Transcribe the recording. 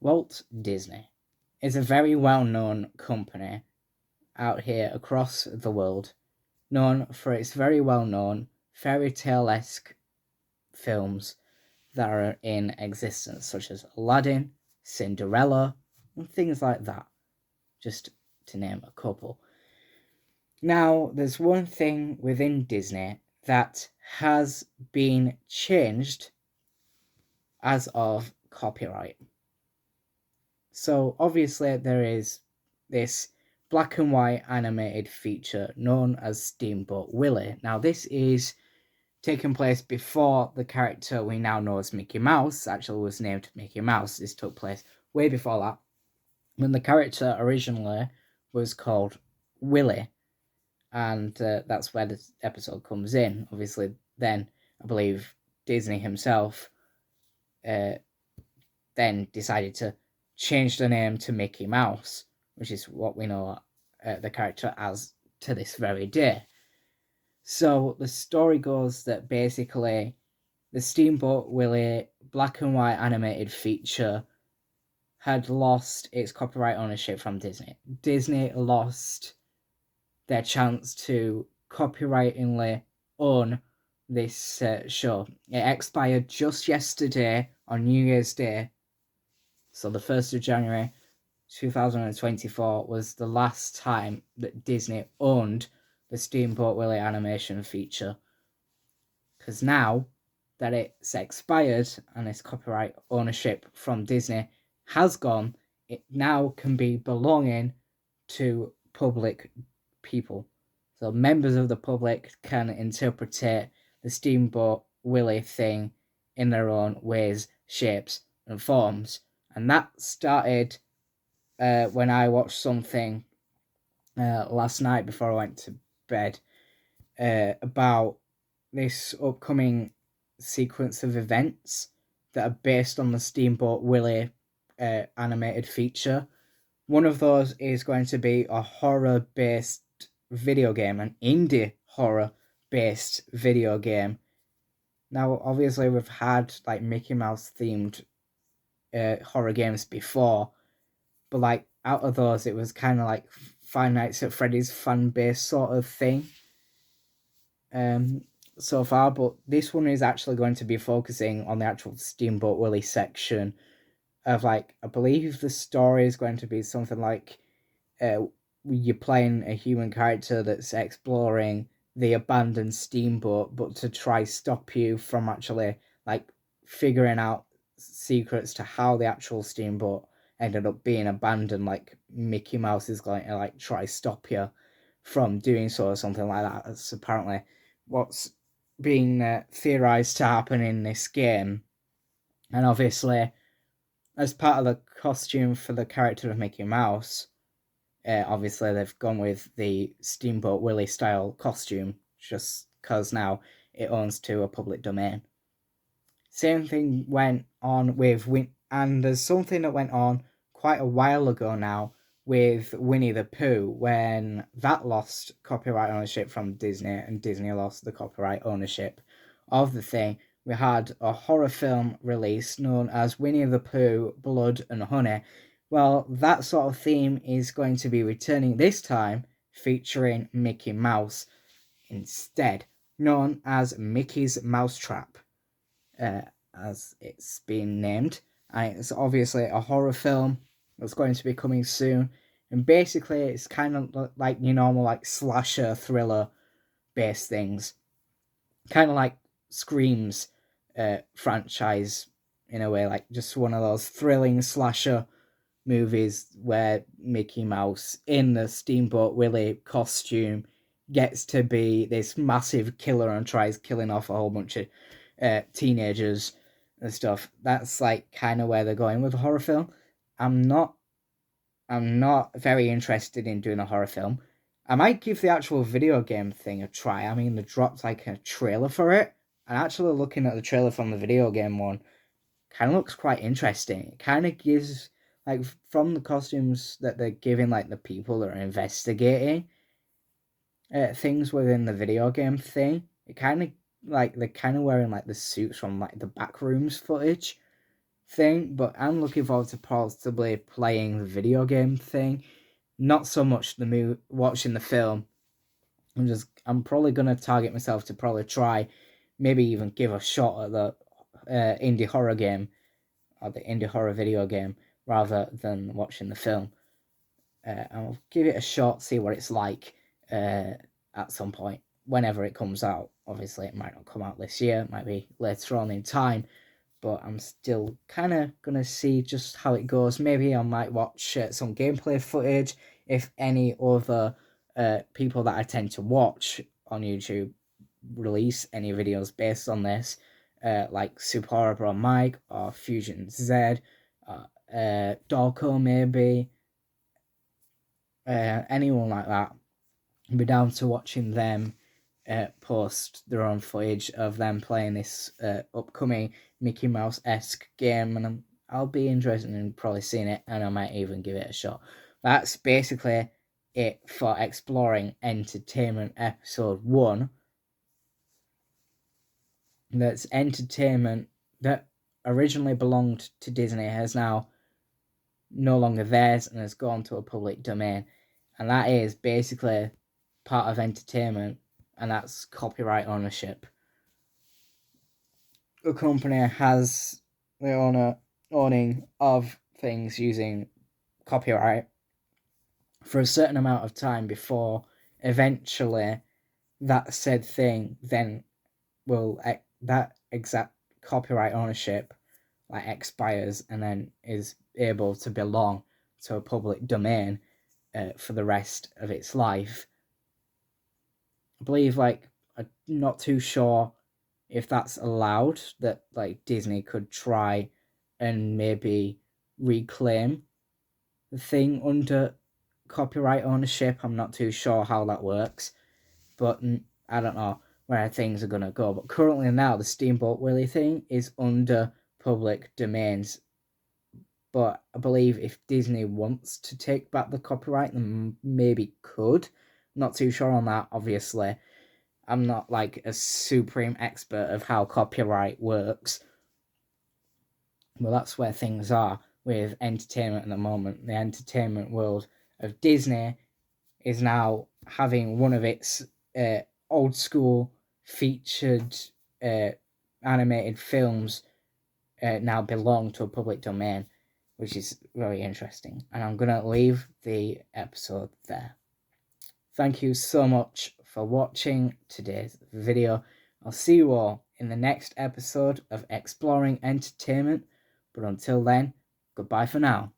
Walt Disney is a very well-known company out here across the world, known for its very well-known fairy tale-esque films that are in existence, such as Aladdin, Cinderella, and things like that, just to name a couple. Now, there's one thing within Disney that has been changed as of copyright. So obviously there is this black and white animated feature known as Steamboat Willie. Now this is taking place before the character we now know as Mickey Mouse actually was named Mickey Mouse. This took place way before that, when the character originally was called Willie, and that's where this episode comes in. Obviously, then I believe Disney himself then decided to change the name to Mickey Mouse, which is what we know the character as to this very day. So the story goes that basically the Steamboat Willie black and white animated feature had lost its copyright ownership from Disney. Disney lost their chance to copyrightingly own this show. It expired just yesterday on New Year's Day. So the 1st of January 2024 was the last time that Disney owned the Steamboat Willie animation feature. Because now that it's expired and its copyright ownership from Disney has gone, it now can be belonging to public people. So members of the public can interpret the Steamboat Willie thing in their own ways, shapes, and forms. And that started when I watched something last night before I went to bed about this upcoming sequence of events that are based on the Steamboat Willie animated feature. One of those is going to be a horror-based video game, an indie horror-based video game. Now, obviously, we've had like Mickey Mouse themed horror games before, but like out of those, it was kind of like Five Nights at Freddy's fan base sort of thing. So far, but this one is actually going to be focusing on the actual Steamboat Willie section of like, I believe the story is going to be something like you're playing a human character that's exploring the abandoned steamboat, but to try stop you from actually like figuring out secrets to how the actual steamboat ended up being abandoned. Like Mickey Mouse is going to like try stop you from doing so or something like that. That's apparently what's being theorized to happen in this game. And obviously, as part of the costume for the character of Mickey Mouse, obviously they've gone with the Steamboat Willie style costume just because now it owns to a public domain. Same thing went on with and there's something that went on quite a while ago now with Winnie the Pooh, when that lost copyright ownership from Disney and Disney lost the copyright ownership of the thing. We had a horror film release known as Winnie the Pooh Blood and Honey. Well, that sort of theme is going to be returning this time, featuring Mickey Mouse instead, known as Mickey's Mousetrap, as it's been named. And it's obviously a horror film that's going to be coming soon. And basically, it's kind of like your normal like slasher thriller based things, kind of like Scream's franchise in a way, like just one of those thrilling slasher movies where Mickey Mouse in the Steamboat Willie costume gets to be this massive killer and tries killing off a whole bunch of teenagers and stuff. That's like kind of where they're going with a horror film. I'm not very interested in doing a horror film. I might give the actual video game thing a try. I mean, they dropped like a trailer for it, and actually looking at the trailer from the video game one kind of looks quite interesting. It kind of gives, like, from the costumes that they're giving, like the people that are investigating things within the video game thing, it kind of like they're kind of wearing like the suits from like the Backrooms footage thing, but I'm looking forward to possibly playing the video game thing. Not so much watching the film. I'm probably gonna target myself to probably try, maybe even give a shot at the indie horror game or the indie horror video game rather than watching the film. I'll give it a shot, see what it's like at some point, whenever it comes out. Obviously, it might not come out this year, it might be later on in time, but I'm still kind of going to see just how it goes. Maybe I might watch some gameplay footage if any other people that I tend to watch on YouTube release any videos based on this, like Super Horror Bro Mike or Fusion Z, Dorko maybe, anyone like that. I'd be down to watching them post their own footage of them playing this upcoming Mickey Mouse-esque game, and I'll be interested in probably seeing it, and I might even give it a shot. That's basically it for Exploring Entertainment Episode 1. That's entertainment that originally belonged to Disney has now no longer theirs and has gone to a public domain. And that is basically part of entertainment, and that's copyright ownership. A company has the owning of things using copyright for a certain amount of time before eventually that said thing then will, that exact copyright ownership like expires and then is able to belong to a public domain for the rest of its life. I believe, like, I'm not too sure if that's allowed, that like Disney could try and maybe reclaim the thing under copyright ownership. I'm not too sure how that works, but I don't know where things are gonna go. But currently now the Steamboat Willie thing is under public domains. But I believe if Disney wants to take back the copyright, then maybe could. Not too sure on that, obviously. I'm not like a supreme expert of how copyright works. Well, that's where things are with entertainment at the moment. The entertainment world of Disney is now having one of its old school featured animated films now belong to a public domain, which is very interesting. And I'm going to leave the episode there. Thank you so much for watching today's video. I'll see you all in the next episode of Exploring Entertainment. But until then, goodbye for now.